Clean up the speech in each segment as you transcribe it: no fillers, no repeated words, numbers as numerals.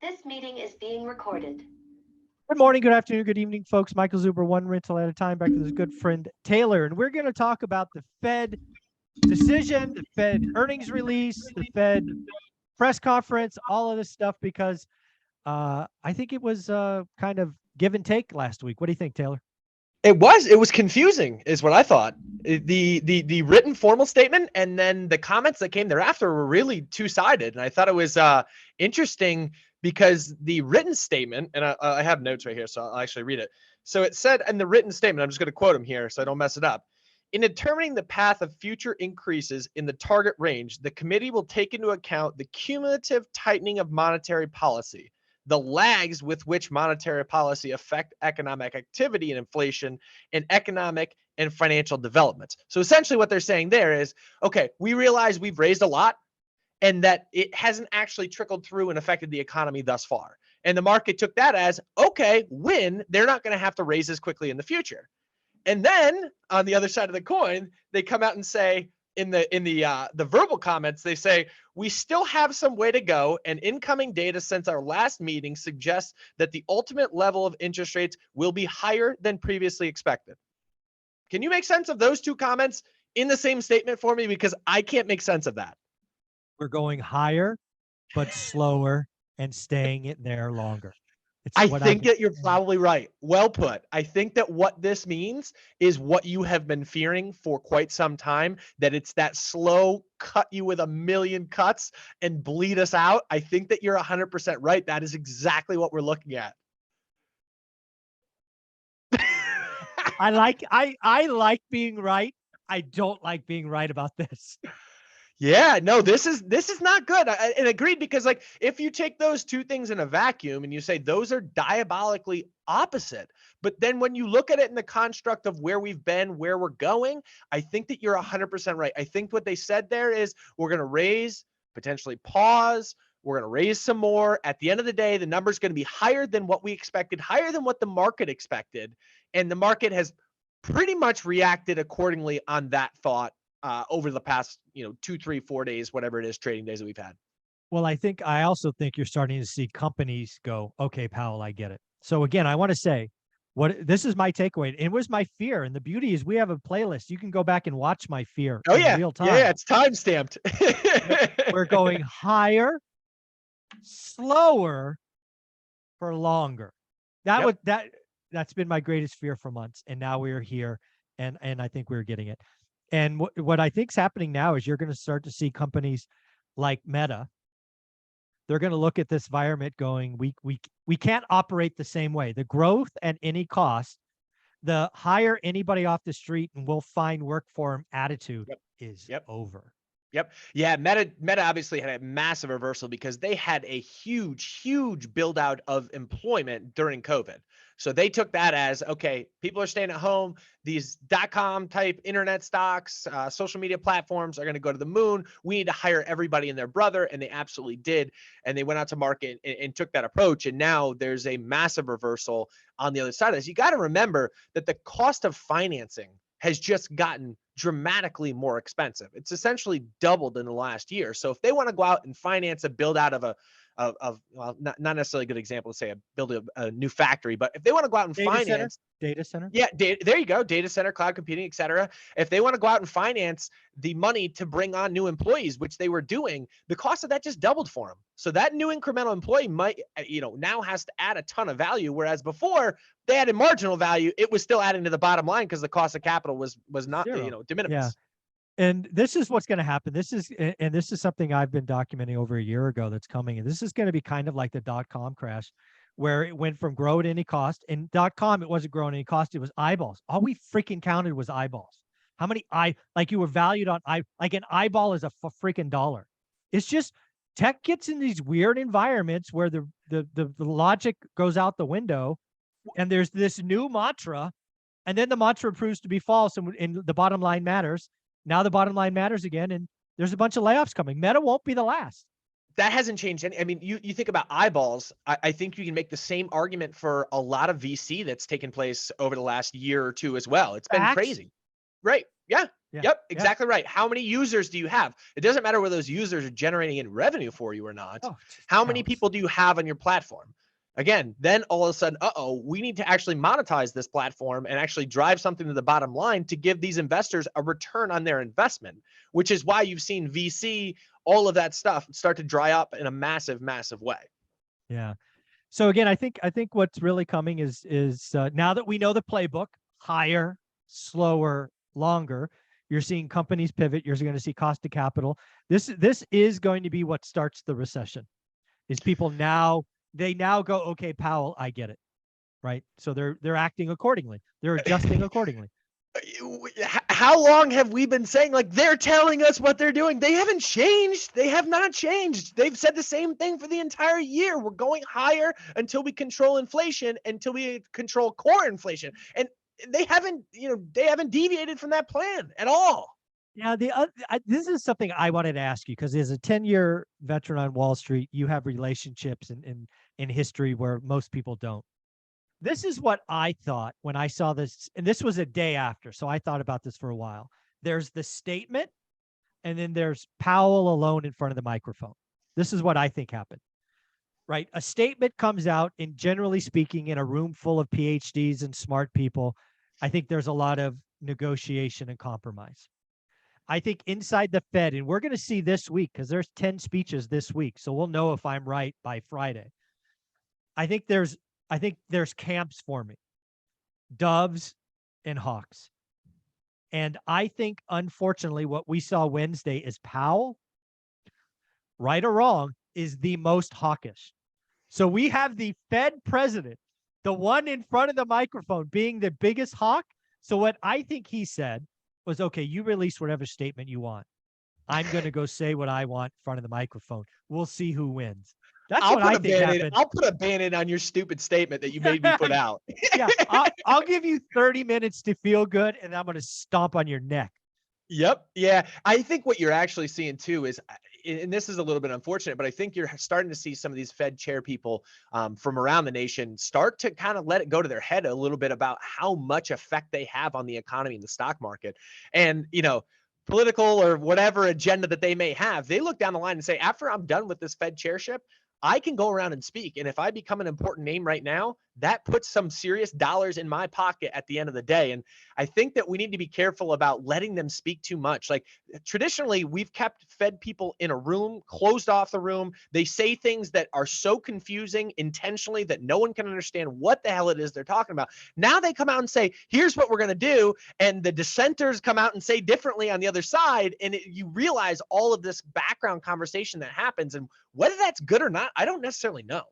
This meeting is being recorded. Good morning, good afternoon, good evening, folks. Michael Zuber, one rental at a time, back with his good friend Taylor. And we're going to talk about the Fed decision, the Fed earnings release, the Fed press conference, all of this stuff, because I think it was kind of give and take last week. What do you think, Taylor? It was confusing, is what I thought. The written formal statement and then the comments that came thereafter were really two-sided. And I thought it was interesting because the written statement, and I have notes right here, so I'll actually read it. So it said in the written statement, I'm just going to quote him here so I don't mess it up. In determining the path of future increases in the target range, the committee will take into account the cumulative tightening of monetary policy, the lags with which monetary policy affect economic activity and inflation, and economic and financial developments. So essentially what they're saying there is, okay, we realize we've raised a lot and that it hasn't actually trickled through and affected the economy thus far. And the market took that as, okay, when they're not going to have to raise as quickly in the future. And then on the other side of the coin, they come out and say, in the verbal comments, they say, we still have some way to go, and incoming data since our last meeting suggests that the ultimate level of interest rates will be higher than previously expected. Can you make sense of those two comments in the same statement for me? Because I can't make sense of that. We're going higher, but slower and staying it there longer. I think that you're probably right. Well put. I think that what this means is what you have been fearing for quite some time, that it's that slow cut you with a million cuts and bleed us out. I think that you're 100% right. That is exactly what we're looking at. I like being right. I don't like being right about this. Yeah, no, this is not good. And agreed, because like if you take those two things in a vacuum and you say those are diabolically opposite, but then when you look at it in the construct of where we've been, where we're going, I think that you're 100% right. I think what they said there is we're going to raise, potentially pause, we're going to raise some more. At the end of the day, the number's going to be higher than what we expected, higher than what the market expected, and the market has pretty much reacted accordingly on that thought over the past, 2, 3, 4 days, whatever it is, trading days that we've had. Well, I also think you're starting to see companies go, okay, Powell, I get it. So again, I want to say this is my takeaway. It was my fear. And the beauty is we have a playlist. You can go back and watch my fear in real time. Yeah, it's time stamped. We're going higher, slower, for longer. That's been my greatest fear for months. And now we're here, and I think we're getting it. And what I think is happening now is you're going to start to see companies like Meta. They're going to look at this environment going, we can't operate the same way. The growth at any cost, the hire anybody off the street and we'll find work for them attitude is over. Yep. Yeah. Meta obviously had a massive reversal because they had a huge build out of employment during COVID. So they took that as, okay, people are staying at home. These .com type internet stocks, social media platforms are going to go to the moon. We need to hire everybody and their brother. And they absolutely did. And they went out to market and took that approach. And now there's a massive reversal on the other side of this. You got to remember that the cost of financing has just gotten dramatically more expensive. It's essentially doubled in the last year. So if they want to go out and finance a build out of well, not necessarily a good example to say build a new factory, but if they want to go out and finance data center. Yeah, there you go. Data center, cloud computing, et cetera. If they want to go out and finance the money to bring on new employees, which they were doing, the cost of that just doubled for them. So that new incremental employee might, now has to add a ton of value. Whereas before they added marginal value, it was still adding to the bottom line because the cost of capital was not, de minimis. Yeah. And this is what's going to happen. This is something I've been documenting over a year ago that's coming. And this is going to be kind of like the .com crash, where it went from grow at any cost. And .com, it wasn't growing at any cost. It was eyeballs. All we freaking counted was eyeballs. How many you were valued on like an eyeball is a freaking dollar. It's just tech gets in these weird environments where the logic goes out the window, and there's this new mantra, and then the mantra proves to be false, and the bottom line matters. Now the bottom line matters again, and there's a bunch of layoffs coming. Meta won't be the last. That hasn't changed any. I mean, you think about eyeballs. I think you can make the same argument for a lot of VC that's taken place over the last year or two as well. It's been crazy. Right. Yeah. Yeah. Yep, exactly right. How many users do you have? It doesn't matter whether those users are generating in revenue for you or not. Oh, it just How many counts. people do you have on your platform? Again, then all of a sudden, we need to actually monetize this platform and actually drive something to the bottom line to give these investors a return on their investment, which is why you've seen VC, all of that stuff start to dry up in a massive, massive way. Yeah. So again, I think what's really coming is now that we know the playbook, higher, slower, longer. You're seeing companies pivot. You're going to see cost of capital. This is going to be what starts the recession. Is people now go, okay, Powell, I get it, right? So they're acting accordingly. They're adjusting accordingly. How long have we been saying, like, they're telling us what they're doing? They haven't changed. They have not changed. They've said the same thing for the entire year. We're going higher until we control inflation, until we control core inflation. And they haven't deviated from that plan at all. Now, this is something I wanted to ask you, because as a 10-year veteran on Wall Street, you have relationships in history where most people don't. This is what I thought when I saw this, and this was a day after, so I thought about this for a while. There's the statement, and then there's Powell alone in front of the microphone. This is what I think happened, right? A statement comes out, and generally speaking, in a room full of PhDs and smart people, I think there's a lot of negotiation and compromise. I think inside the Fed, and we're going to see this week, because there's 10 speeches this week, so we'll know if I'm right by Friday. I think there's camps forming, doves and hawks. And I think, unfortunately, what we saw Wednesday is Powell, right or wrong, is the most hawkish. So we have the Fed president, the one in front of the microphone, being the biggest hawk. So what I think he said was, okay, you release whatever statement you want. I'm going to go say what I want in front of the microphone. We'll see who wins. That's what I think happened. I'll put a ban-in on your stupid statement that you made me put out. Yeah, I'll give you 30 minutes to feel good, and I'm going to stomp on your neck. Yep. Yeah. I think what you're actually seeing too is, and this is a little bit unfortunate, but I think you're starting to see some of these Fed chair people from around the nation start to kind of let it go to their head a little bit about how much effect they have on the economy and the stock market. And, political or whatever agenda that they may have, they look down the line and say, after I'm done with this Fed chairship, I can go around and speak. And if I become an important name right now, that puts some serious dollars in my pocket at the end of the day. And I think that we need to be careful about letting them speak too much. Like, traditionally, we've kept Fed people in a room, closed off the room. They say things that are so confusing intentionally that no one can understand what the hell it is they're talking about. Now they come out and say, here's what we're going to do. And the dissenters come out and say differently on the other side. And you realize all of this background conversation that happens, and whether that's good or not, I don't necessarily know.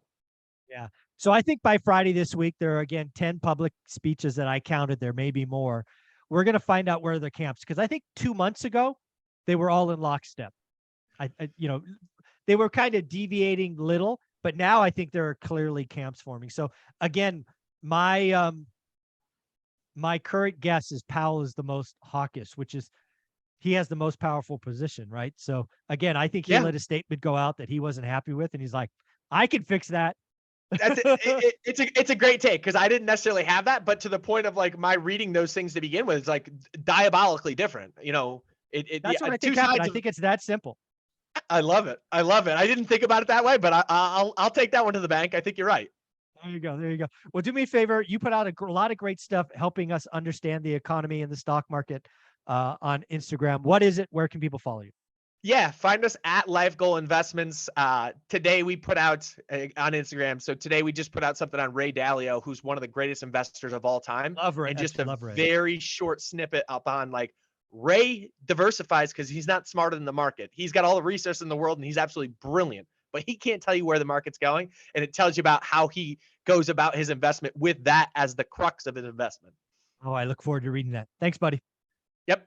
Yeah. So I think by Friday this week, there are, again, 10 public speeches that I counted. There may be more. We're going to find out where the camps, because I think 2 months ago, they were all in lockstep. They were kind of deviating little, but now I think there are clearly camps forming. So again, my current guess is Powell is the most hawkish, which is he has the most powerful position, right? So again, I think he let a statement go out that he wasn't happy with, and he's like, I can fix that. It's a great take, because I didn't necessarily have that, but to the point of like my reading those things to begin with, it's like diabolically different. That's what I think happened. I think it's that simple. I love it. I didn't think about it that way, but I'll take that one to the bank. I think you're right. There you go. Well, do me a favor. You put out a lot of great stuff helping us understand the economy and the stock market on Instagram. What is it? Where can people follow you? Yeah, find us at Life Goal Investments. Today we put out on Instagram. So today we just put out something on Ray Dalio, who's one of the greatest investors of all time. Love Ray. And just a very short snippet up on, like, Ray diversifies because he's not smarter than the market. He's got all the resources in the world and he's absolutely brilliant, but he can't tell you where the market's going. And it tells you about how he goes about his investment with that as the crux of his investment. Oh, I look forward to reading that. Thanks, buddy. Yep.